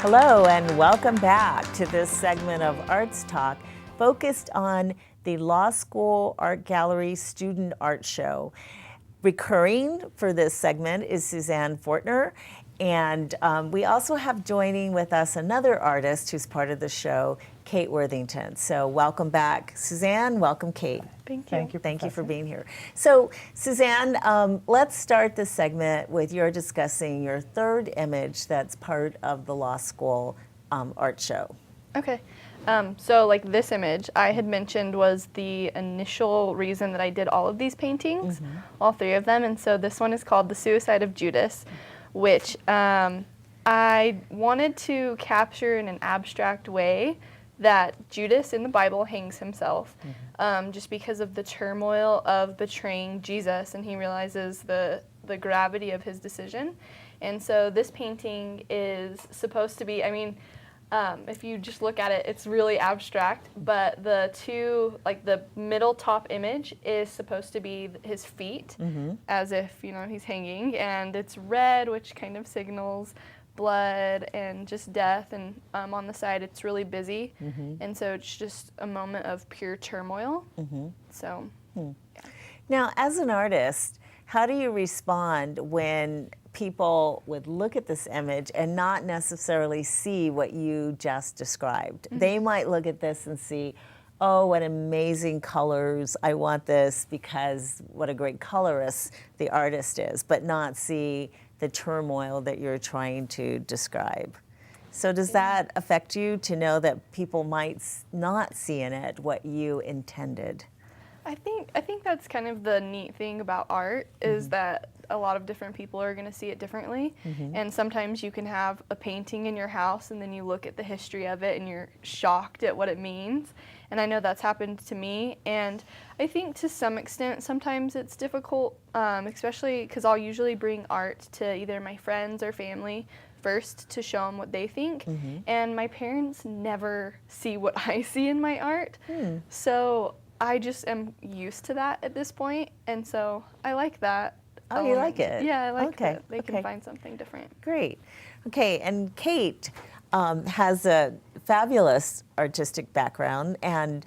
Hello and welcome back to this segment of Arts Talk focused on the Law School Art Gallery Student Art Show. Recurring for this segment is Suzanne Fortner, and we also have joining with us another artist who's part of the show, Kate Worthington. So welcome back, Suzanne. Welcome, Kate. Thank you. Thank you for being here. So, Suzanne, let's start this segment with your discussing your third image that's part of the Law School Art Show. Okay. So like this image I had mentioned was the initial reason that I did all of these paintings, all three of them. And so this one is called The Suicide of Judas, which I wanted to capture in an abstract way that Judas in the Bible hangs himself just because of the turmoil of betraying Jesus, and he realizes the gravity of his decision. And so this painting is supposed to be, if you just look at it, it's really abstract, but the middle top image is supposed to be his feet, as if, he's hanging, and it's red, which kind of signals blood and just death, and on the side it's really busy, and so it's just a moment of pure turmoil. So, yeah. Now, as an artist, how do you respond when people would look at this image and not necessarily see what you just described? They might look at this and see, oh, what amazing colors, I want this because what a great colorist the artist is, but not see the turmoil that you're trying to describe. So does that affect you to know that people might not see in it what you intended? I think that's kind of the neat thing about art is that a lot of different people are going to see it differently. And sometimes you can have a painting in your house and then you look at the history of it and you're shocked at what it means. And I know that's happened to me. And I think to some extent sometimes it's difficult, especially because I'll usually bring art to either my friends or family first to show them what they think. And my parents never see what I see in my art. So I just am used to that at this point, and so I like that. Oh, you like it? Yeah, I like that they can find something different. Great. Okay, and Kate has a fabulous artistic background, and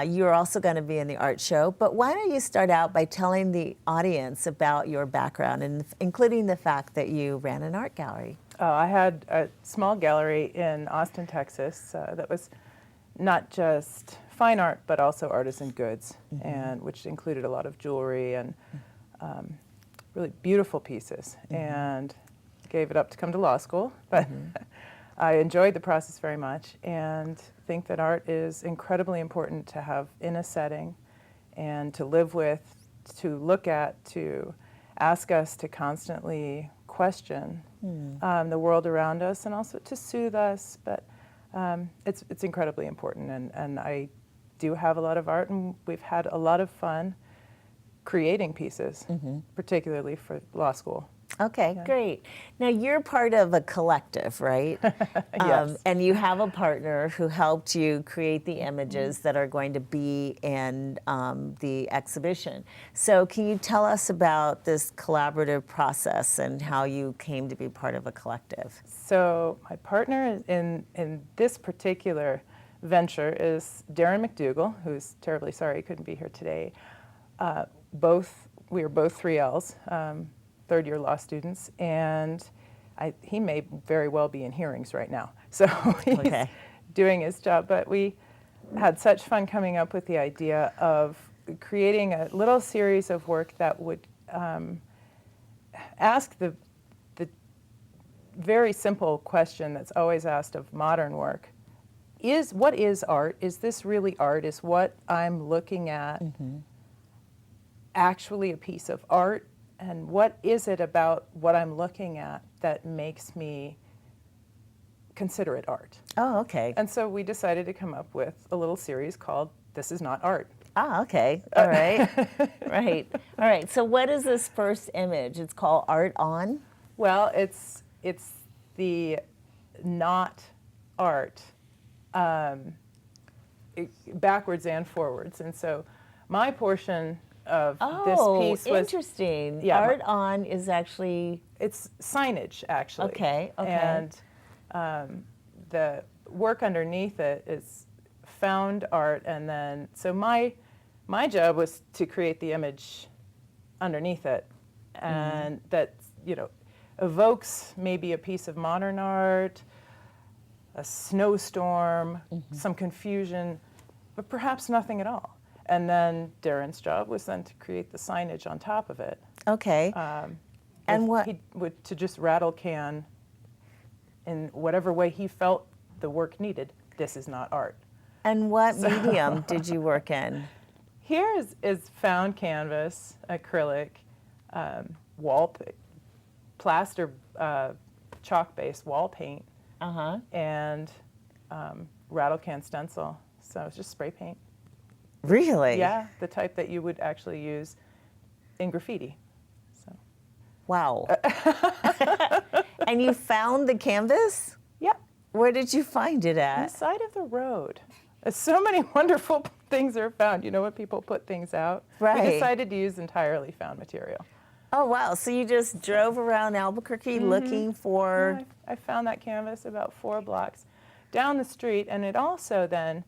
you're also going to be in the art show, but why don't you start out by telling the audience about your background, and including the fact that you ran an art gallery? I had a small gallery in Austin, Texas, that was not just fine art, but also artisan goods, and which included a lot of jewelry and really beautiful pieces, and gave it up to come to law school. But I enjoyed the process very much and think that art is incredibly important to have in a setting and to live with, to look at, to ask us to constantly question the world around us, and also to soothe us. But it's incredibly important, and I do have a lot of art, and we've had a lot of fun creating pieces, particularly for law school. Okay, great. Now you're part of a collective, right? Yes. And you have a partner who helped you create the images that are going to be in the exhibition. So can you tell us about this collaborative process and how you came to be part of a collective? So my partner in this particular venture is Darren McDougall, who's terribly sorry he couldn't be here today. We are both 3Ls, third-year law students, and he may very well be in hearings right now. So he's doing his job. But we had such fun coming up with the idea of creating a little series of work that would ask the very simple question that's always asked of modern work. What is art? Is this really art? Is what I'm looking at actually a piece of art? And what is it about what I'm looking at that makes me consider it art? Oh, okay. And so we decided to come up with a little series called This Is Not Art. Ah, okay. All right. Right. All right. So what is this first image? It's called Art On? Well, it's the not art, backwards and forwards. And so my portion of this piece was interesting. Yeah, Art On is actually it's signage actually. Okay. And the work underneath it is found art, and then so my job was to create the image underneath it, and that evokes maybe a piece of modern art, a snowstorm, some confusion, but perhaps nothing at all. And then Darren's job was then to create the signage on top of it. Okay. And what He would to just rattle can in whatever way he felt the work needed. This is not art. and what medium did you work in? Here is found canvas, acrylic, plaster, chalk-based wall paint, and rattle can stencil. So it's just spray paint. Really? Yeah, the type that you would actually use in graffiti. So. Wow. And you found the canvas? Yeah, Where did you find it on the at? side of the road. So many wonderful things are found. You know when people put things out? Right. We decided to use entirely found material. Oh, wow. So you just drove around Albuquerque looking for... Yeah, I found that canvas about 4 blocks down the street, and it also then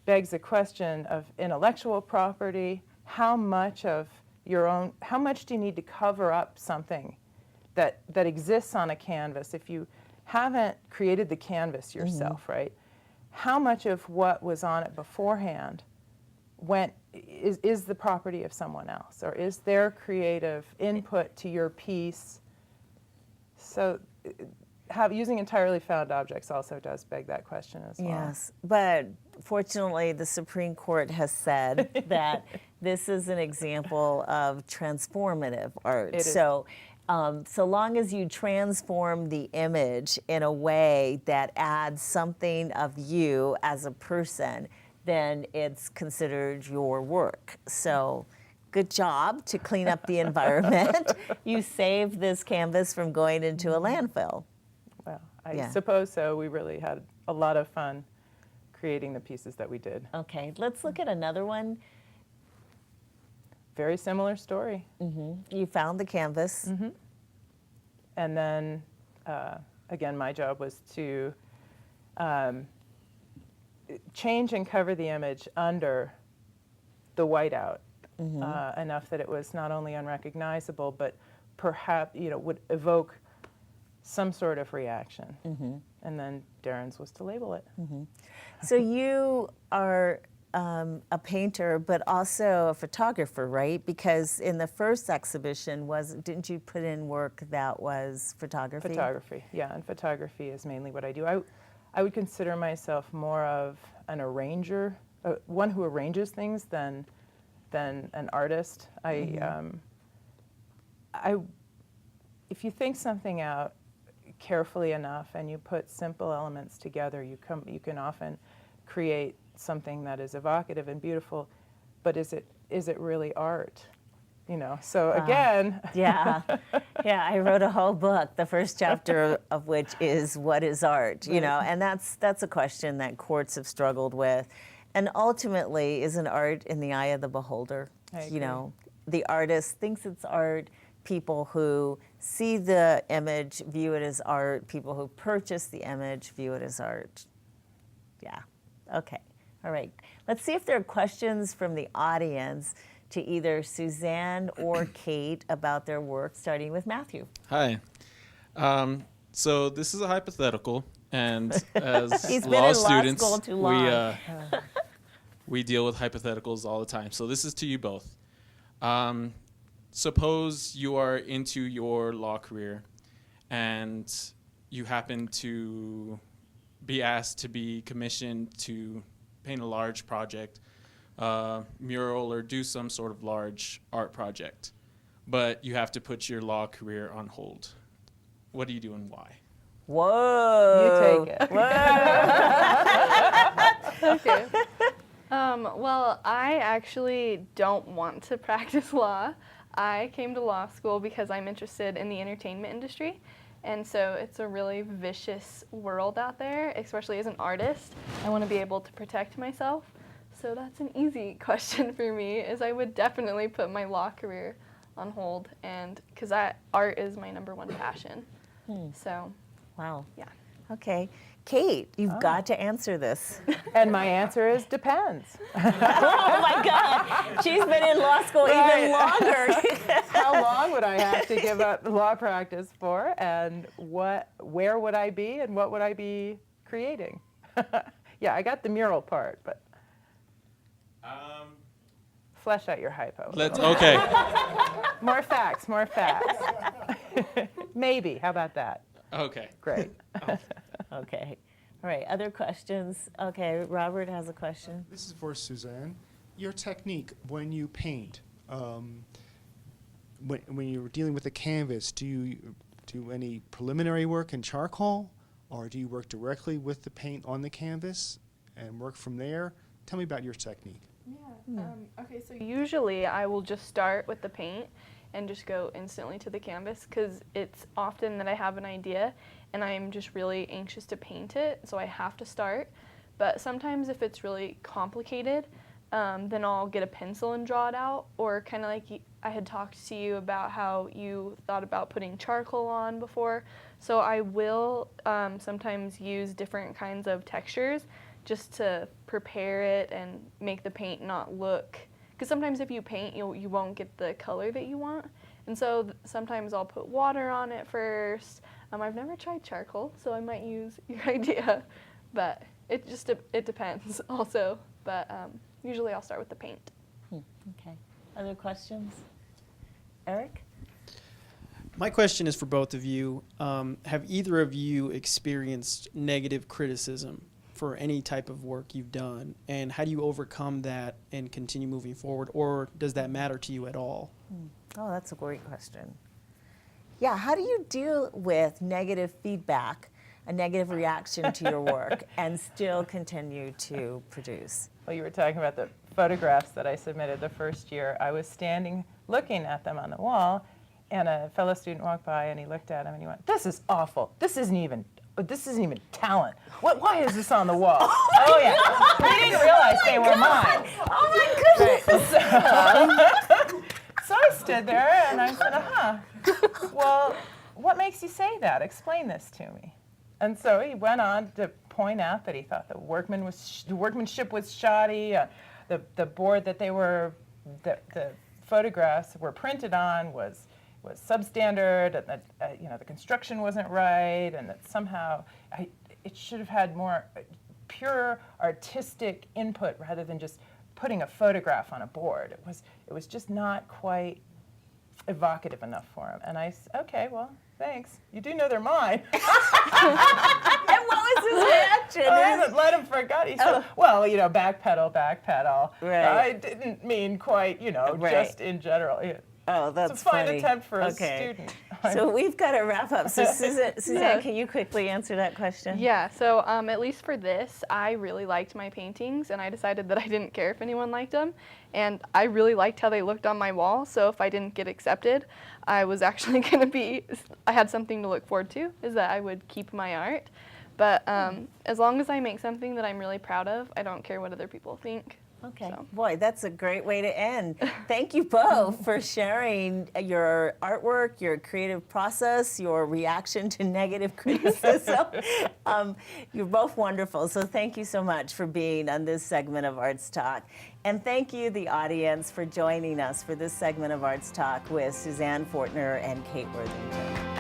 begs the question of intellectual property. How much do you need to cover up something that exists on a canvas if you haven't created the canvas yourself, right? How much of what was on it beforehand is the property of someone else, or is their creative input to your piece? So using entirely found objects also does beg that question as well. Yes, but fortunately the Supreme Court has said that this is an example of transformative art. It is. So so long as you transform the image in a way that adds something of you as a person, then it's considered your work. So good job to clean up the environment. You saved this canvas from going into a landfill. Well, I suppose so. We really had a lot of fun creating the pieces that we did. Okay, let's look at another one. Very similar story. You found the canvas. And then, again, my job was to change and cover the image under the whiteout enough that it was not only unrecognizable, but perhaps would evoke some sort of reaction. And then Darren's was to label it. So you are a painter, but also a photographer, right? Because in the first exhibition, didn't you put in work that was photography? Photography, yeah, and photography is mainly what I do. I would consider myself more of an arranger, one who arranges things than an artist. If you think something out carefully enough and you put simple elements together, you can often create something that is evocative and beautiful, but is it really art? So again. Yeah, I wrote a whole book, the first chapter of which is what is art, and that's a question that courts have struggled with. And ultimately, is an art in the eye of the beholder? I agree. The artist thinks it's art. People who see the image view it as art. People who purchase the image view it as art. Yeah, okay. All right, let's see if there are questions from the audience to either Suzanne or Kate about their work, starting with Matthew. Hi. So this is a hypothetical, and as He's been law in students, law school too long. we deal with hypotheticals all the time. So this is to you both. Suppose you are into your law career, and you happen to be asked to be commissioned to paint a large project, mural, or do some sort of large art project, but you have to put your law career on hold. What do you do and why? Whoa. You take it. Okay. Well, I actually don't want to practice law. I came to law school because I'm interested in the entertainment industry. And so it's a really vicious world out there, especially as an artist. I want to be able to protect myself. So that's an easy question for me, is I would definitely put my law career on hold, and because art is my #1 passion. So, Wow. yeah. Okay. Kate, you've got to answer this. And my answer is depends. Oh my God. She's been in law school even longer. How long would I have to give up law practice for, and where would I be, and what would I be creating? Yeah, I got the mural part, but flesh out your hypo. Okay. More facts, more facts. Maybe, how about that? Okay. Great. Okay. All right. Other questions? Okay. Robert has a question. This is for Suzanne. Your technique when you paint, when you're dealing with a canvas, do you do any preliminary work in charcoal, or do you work directly with the paint on the canvas and work from there? Tell me about your technique. Yeah. Okay, so usually I will just start with the paint and just go instantly to the canvas, because it's often that I have an idea and I'm just really anxious to paint it, so I have to start. But sometimes if it's really complicated, then I'll get a pencil and draw it out, or kind of like I had talked to you about how you thought about putting charcoal on before. So I will sometimes use different kinds of textures just to prepare it and make the paint not look, because sometimes if you paint, you won't get the color that you want. And so sometimes I'll put water on it first. I've never tried charcoal, so I might use your idea, but it depends also. But usually I'll start with the paint. Okay. Other questions? Eric? My question is for both of you. Have either of you experienced negative criticism for any type of work you've done, and how do you overcome that and continue moving forward, or does that matter to you at all? Oh, that's a great question. Yeah, how do you deal with negative feedback, a negative reaction to your work, and still continue to produce? Well, you were talking about the photographs that I submitted the first year. I was standing looking at them on the wall, and a fellow student walked by and he looked at them and he went, "This is awful. This isn't even talent. Why is this on the wall?" Oh yeah. He didn't realize they were mine. Oh my goodness! Right. So I stood there and I said, well, what makes you say that? Explain this to me. And so he went on to point out that he thought the workmanship was shoddy. The board that the photographs were printed on was substandard, and that the construction wasn't right, and that somehow it should have had more pure artistic input rather than just putting a photograph on a board. It was just not quite evocative enough for him. And I said, okay, well, thanks. You do know they're mine. And what was his reaction? I haven't let him forget. He said, well, backpedal. Right. I didn't mean quite, Right. just in general. Oh, that's It's a fine funny. attempt for a Okay. student. So we've got to wrap up. So Suzanne, can you quickly answer that question? Yeah, so at least for this, I really liked my paintings, and I decided that I didn't care if anyone liked them. And I really liked how they looked on my wall, so if I didn't get accepted, I was actually I had something to look forward to, is that I would keep my art. But as long as I make something that I'm really proud of, I don't care what other people think. Okay. So. Boy, that's a great way to end. Thank you both for sharing your artwork, your creative process, your reaction to negative criticism. You're both wonderful. So thank you so much for being on this segment of Arts Talk. And thank you, the audience, for joining us for this segment of Arts Talk with Suzanne Fortner and Kate Worthington.